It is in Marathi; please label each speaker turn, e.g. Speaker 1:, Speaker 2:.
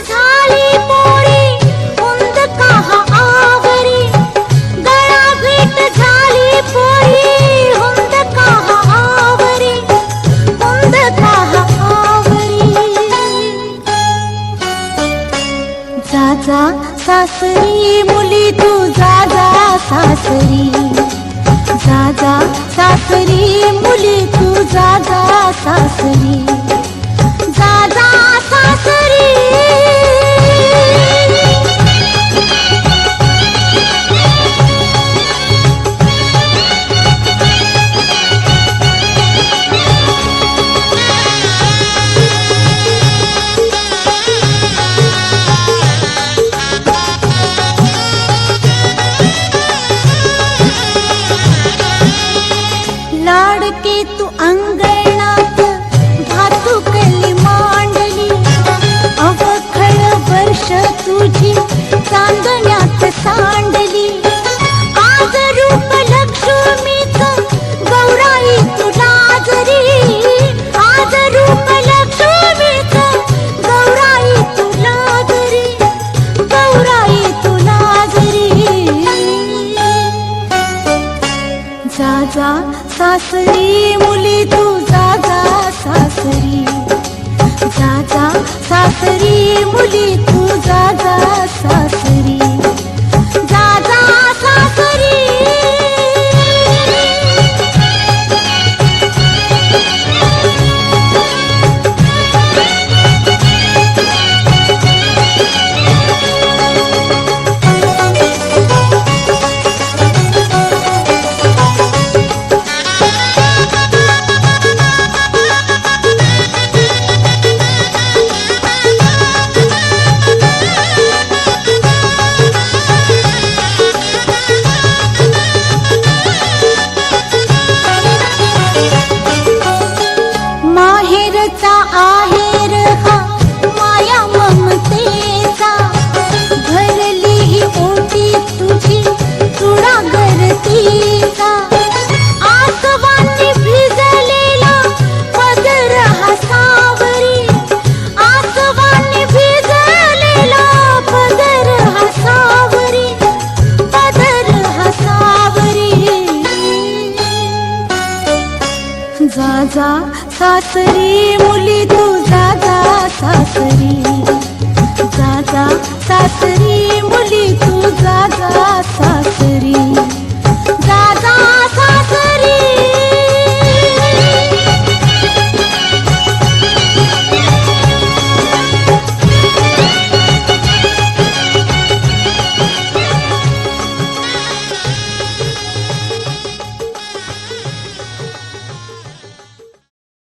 Speaker 1: झाली पोरी उंद काहा आवरी, गळा भेट झाली पोरी उंद काहा आवरी, उंद काहा आवरी. जा जा सासरी मुली तू जा जा सासरी, जा जा सासरी मुली तू जा जा सासरी, जा जा सासरी. लाडके तू अंगणात भातुकली मांडली, अवखळ वर्ष तुझी चांदण्यात सांडली. आज रूप लक्ष्मीच गौराई तुला जरी, आज रूप लक्ष्मीच गौराई तुला जरी, गौराई तुला जरी. जा जा सासरी मुली तू जा जा सासरी, जा जा सासरी मुली तू जा जा सासरी, जा जा सासरी. माहेरचा आहेर हा माया ममतेचा, भरली ही ओटी तुझी तुळा गरतीचा. आसवांनी भिजलेला पदर हा सावरी, आसवांनी भिजलेला पदर हा सावरी, पदर हा सावरी. जा जा सासरी मुली तू जा जा सासरी, जा जा सासरी मुली तू जा जा सासरी.